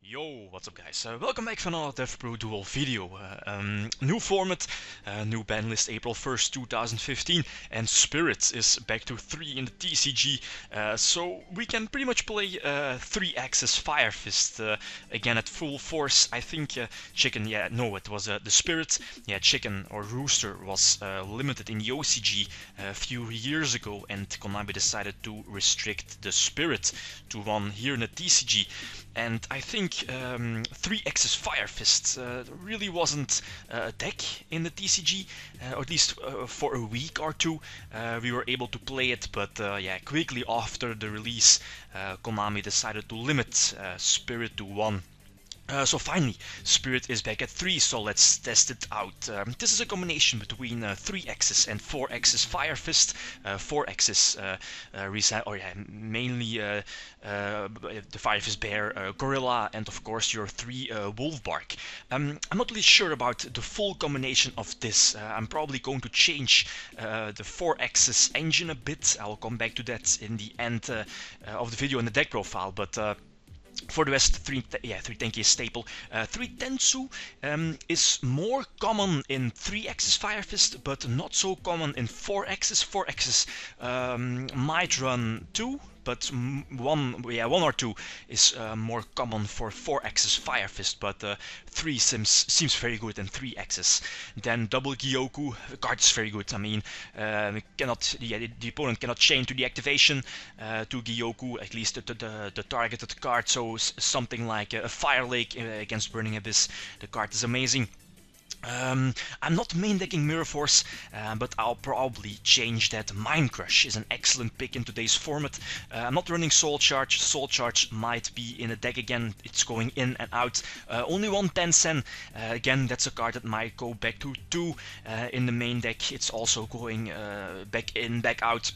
Yo, what's up guys? Welcome back for another DevPro Duel video. New format, new ban list April 1st, 2015, and Spirit is back to 3 in the TCG, so we can pretty much play 3-axis Fire Fist again at full force. I think Chicken, yeah, no, it was the Spirit, yeah, Chicken or Rooster was limited in the OCG a few years ago, and Konami decided to restrict the Spirit to 1 here in the TCG. And I think 3-axis Fire Fist really wasn't a deck in the TCG, or at least for a week or two. We were able to play it, but yeah, quickly after the release, Konami decided to limit Spirit to 1. So finally, Spirit is back at 3, so let's test it out. This is a combination between 3-axis and 4-axis Fire Fist. 4-axis mainly the Fire Fist Bear, Gorilla, and of course your 3 Wolf Bark. I'm not really sure about the full combination of this. I'm probably going to change the 4-axis engine a bit. I'll come back to that in the end of the video in the deck profile, but for the rest, 3 tanky is staple. 3 Tensu is more common in 3-axis Fire Fist, but not so common in 4-axis. 4-axis might run 2, but one or 2 is more common for 4-axis Fire Fist, but 3 seems very good in 3-axis. Then double Gyoku, the card is very good. I mean, the opponent cannot chain to the activation to Gyoku, at least the targeted card, so something like a Fire Lake against Burning Abyss. The card is amazing. I'm not main decking Mirror Force, but I'll probably change that. Mind Crush is an excellent pick in today's format. I'm not running Soul Charge. Soul Charge might be in a deck again. It's going in and out. Only 1 10-sen. Again, that's a card that might go back to 2 in the main deck. It's also going back in, back out.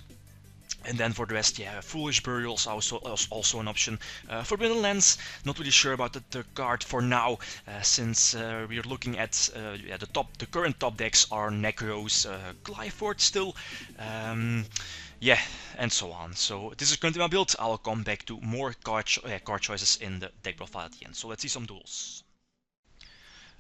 And then for the rest, yeah, Foolish Burials also an option. Forbidden Lens, not really sure about the card for now, since we're looking at the current top decks are Necros, Glyphort still, yeah, and so on. So this is currently my build. I'll come back to more card choices in the deck profile at the end. So let's see some duels.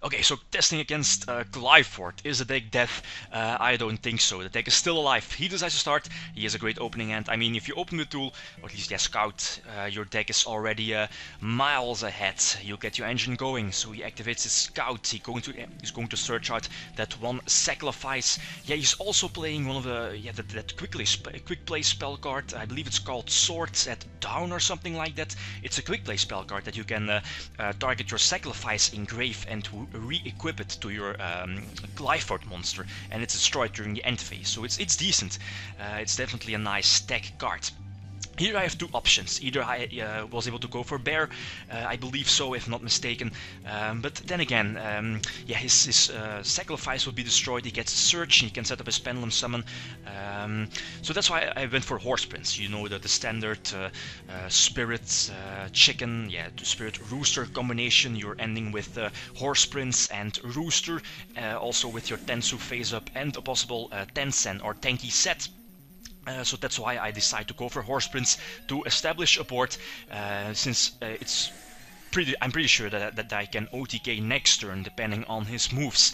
Okay, so testing against Glyphort. Is the deck dead? I don't think so. The deck is still alive. He decides to start. He has a great opening hand. I mean, if you open the tool, or at least Scout, your deck is already miles ahead. You get your engine going, so he activates his Scout. He's going to search out that 1 Sacrifice. Yeah, he's also playing one of the that quick play spell card. I believe it's called Swords at Down or something like that. It's a quick play spell card that you can target your Sacrifice, engrave, and re-equip it to your Glyphort monster, and it's destroyed during the end phase. So it's decent. It's definitely a nice tech card. Here I have 2 options. Either I was able to go for Bear, I believe so, if not mistaken. But then again, yeah, his Sacrifice will be destroyed. He gets a Search, and he can set up his Pendulum Summon. So that's why I went for Horse Prince. You know, the standard Spirit, Chicken, yeah, the Spirit Rooster combination. You're ending with Horse Prince and Rooster, also with your Tensu phase up and a possible Tensen or Tenki set. So that's why I decide to go for Horse Prince to establish a board, since I'm pretty sure that I can OTK next turn depending on his moves.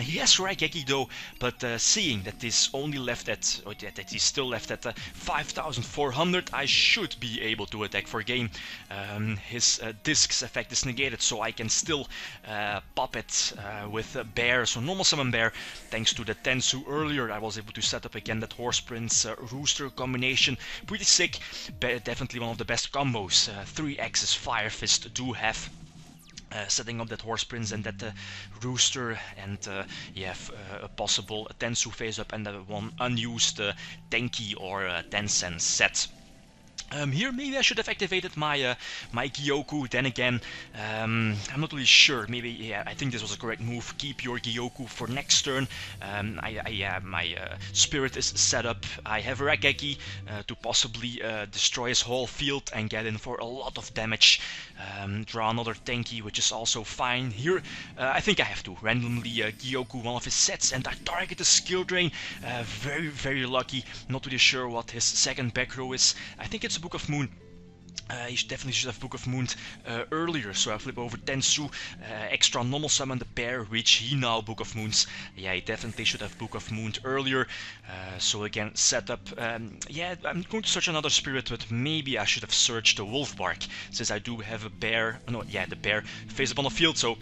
He has Raigeki though, but seeing that he's only left at, or that he's still left at 5,400, I should be able to attack for game. His Discs effect is negated, so I can still pop it with a Bear, so normal summon Bear. Thanks to the Tensu earlier, I was able to set up again that Horse Prince Rooster combination. Pretty sick, definitely one of the best combos. 3-axis Fire Fist do have. Setting up that Horse Prince and that Rooster, and yeah, a possible Tensu phase up and that 1 unused Tenki or Tensen set. Here maybe I should have activated my my Gyoku. Then again, I'm not really sure. Maybe, yeah, I think this was a correct move. Keep your Gyoku for next turn. My Spirit is set up. I have Raigeki to possibly destroy his whole field and get in for a lot of damage. Draw another Tenki, which is also fine. Here, I think I have to randomly Gyoku one of his sets, and I target the skill drain. Very lucky. Not really sure what his second back row is. I think it's Book of Moon. He definitely should have Book of Moon earlier, so I flip over THO, extra normal summon the bear, which he now Book of Moons. Yeah, he definitely should have Book of Moon earlier. So again, setup. Yeah, I'm going to search another spirit, but maybe I should have searched the Wolfbark, since I do have a bear. No, yeah, the bear face up on the field, so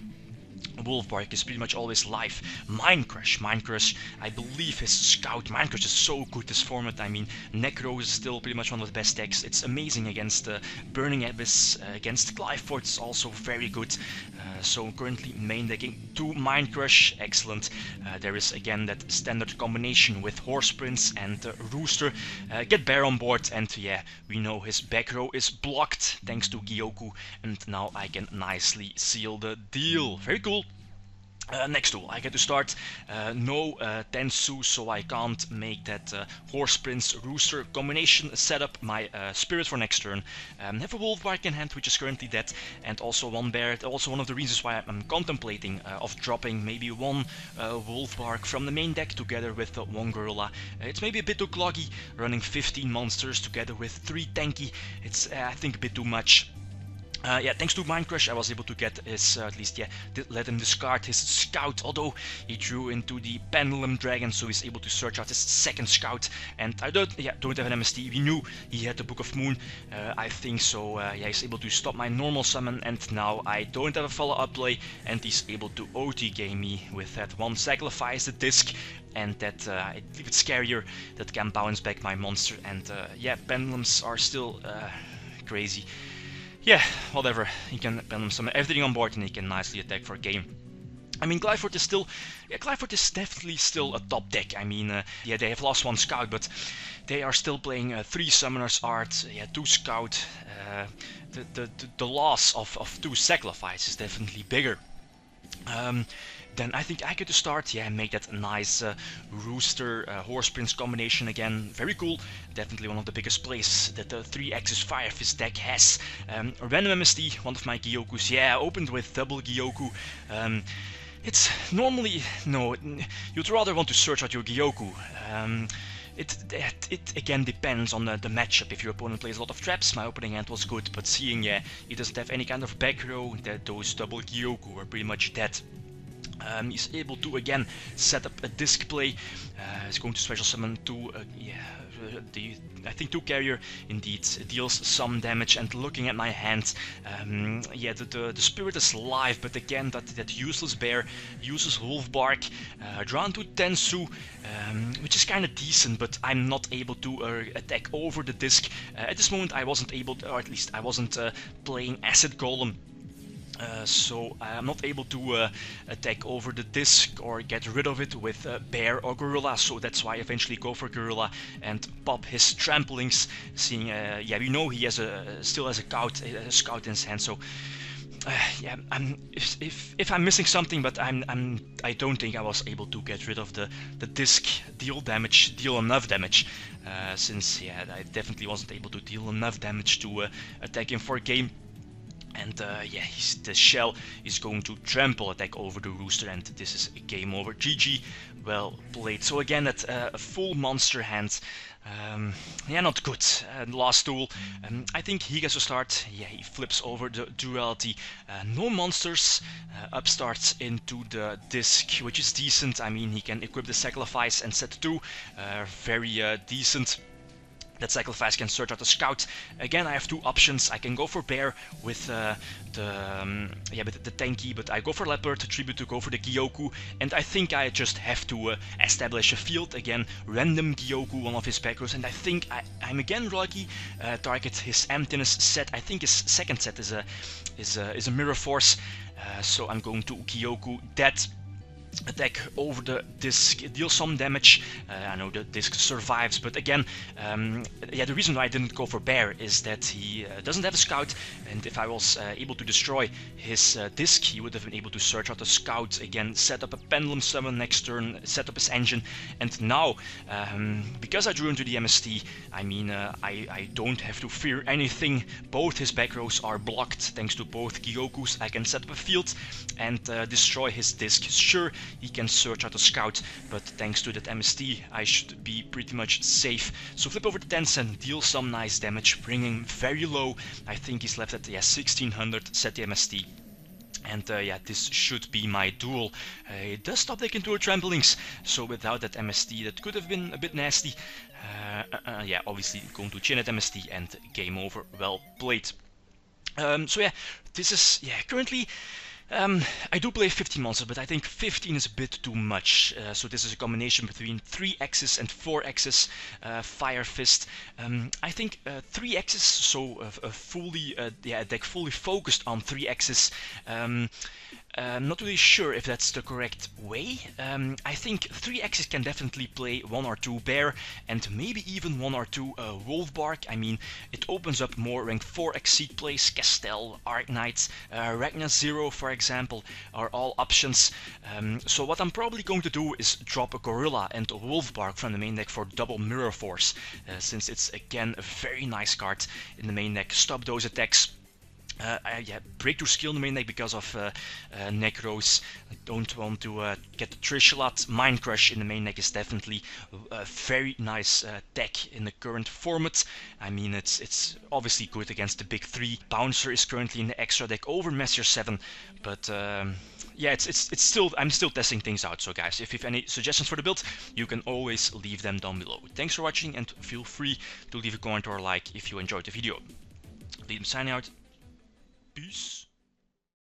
Wolfbark is pretty much always live. Mindcrush, I believe his Scout. Mindcrush is so good this format. I mean, Necro is still pretty much one of the best decks. It's amazing against Burning Abyss, against Glyphort it's also very good. So currently main decking 2 Mindcrush, excellent. There is again that standard combination with Horse Prince and Rooster. Get Bear on board, and yeah, we know his back row is blocked thanks to Gyoku, and now I can nicely seal the deal. Very cool. Next tool, I get to start. No THO, so I can't make that Horse Prince Rooster combination set up my spirit for next turn. Have a Wolfbark in hand, which is currently dead, and also 1 bear. Also one of the reasons why I'm contemplating of dropping maybe 1 Wolfbark from the main deck together with 1 Gorilla. It's maybe a bit too cloggy, running 15 monsters together with 3 tanky. It's I think a bit too much. Yeah, thanks to Mindcrush I was able to get his, at least, yeah, let him discard his Scout, although he drew into the Pendulum Dragon, so he's able to search out his second Scout, and I don't have an MST. We knew he had the Book of Moon, I think, so yeah, he's able to stop my normal summon, and now I don't have a follow-up play, and he's able to OTK me with that 1 sacrifice the disc, and that, I believe it's scarier, that can bounce back my monster, and yeah, Pendulums are still crazy. Yeah, whatever, he can Pendulum summon everything on board and he can nicely attack for a game. I mean, Glyphort is still, yeah, Glyphort is definitely still a top deck. I mean, yeah, they have lost 1 Scout, but they are still playing 3 Summoner's Art, yeah, 2 Scout. The loss of 2 Sacrifice is definitely bigger. Then I think I get to start, yeah, make that nice Rooster Horse Prince combination again. Very cool. Definitely one of the biggest plays that the 3-axis Fire Fist deck has. Random MST, one of my Gyokus. Yeah, opened with double Gyoku. It's normally, no, you'd rather want to search out your Gyoku. It again depends on the matchup. If your opponent plays a lot of traps, my opening hand was good, but seeing, yeah, he doesn't have any kind of back row, that those double Gyoku are pretty much dead. He's able to again set up a disc play. He's going to special summon 2, I think 2 carrier indeed deals some damage. And looking at my hand, yeah, the spirit is live, but again that useless bear uses Wolfbark, drawn to THO, which is kind of decent, but I'm not able to attack over the disc. At this moment I wasn't able to, or at least I wasn't playing Acid Golem. So I'm not able to attack over the disc or get rid of it with Bear or Gorilla, so that's why I eventually go for Gorilla and pop his tramplings, seeing, yeah, we know he has still has a Scout in his hand, so yeah, if I'm missing something, but I don't think I was able to get rid of the disc, deal enough damage, since, yeah, I definitely wasn't able to deal enough damage to attack him for a game. And yeah, the shell is going to trample attack over the Rooster, and this is a game over. GG, well played. So again, at a full monster hand. Yeah, not good. Last tool, I think he gets to start. Yeah, he flips over the duality. No monsters, upstarts into the disc, which is decent. I mean, he can equip the sacrifice and set 2. Very decent. That sacrifice can search out the Scout. Again, I have 2 options. I can go for Bear with the tanky, but I go for Leopard, Tribute to go for the Gyoku, and I think I just have to establish a field again. Random Gyoku, one of his back rows, and I think I'm again lucky. Target his emptiness set. I think his second set is a Mirror Force. So I'm going to Gyoku that. Attack over the disc, deal some damage. I know the disc survives, but again, yeah, the reason why I didn't go for Bear is that he doesn't have a Scout, and if I was able to destroy his disc, he would have been able to search out the Scout again, set up a Pendulum Summon next turn, set up his engine, and now, because I drew into the MST, I mean, I don't have to fear anything. Both his back rows are blocked thanks to both Gyokus. I can set up a field and destroy his disc. Sure, he can search out a scout, but thanks to that MST, I should be pretty much safe. So flip over to Tencent, deal some nice damage, bring him very low. I think he's left at 1600, set the MST. And yeah, this should be my duel. It does stop taking dual trampolines, so without that MST that could have been a bit nasty. Yeah, obviously going to chin at MST and game over, well played. So yeah, this is, currently I do play 15 monsters, but I think 15 is a bit too much. So this is a combination between 3X's and 4X's Fire Fist. I think 3X's, so a fully, a deck fully focused on 3X's. I'm not really sure if that's the correct way. I think 3X's can definitely play 1 or 2 Bear and maybe even 1 or 2 Wolfbark. I mean, it opens up more rank 4X seed plays, Castell, Arknight, Ragnar Zero, for example, are all options. So what I'm probably going to do is drop a Gorilla and a Wolfbark from the main deck for double Mirror Force, since it's again a very nice card in the main deck. Stop those attacks. Yeah, breakthrough skill in the main deck because of Necros. I don't want to get the Trishalat. Mind Crush in the main deck is definitely a very nice deck in the current format. I mean, it's obviously good against the big 3. Bouncer is currently in the extra deck over Messier 7, but yeah, it's still, I'm still testing things out. So guys, if you have any suggestions for the build, you can always leave them down below. Thanks for watching, and feel free to leave a comment or a like if you enjoyed the video. Leave them signing out. Peace.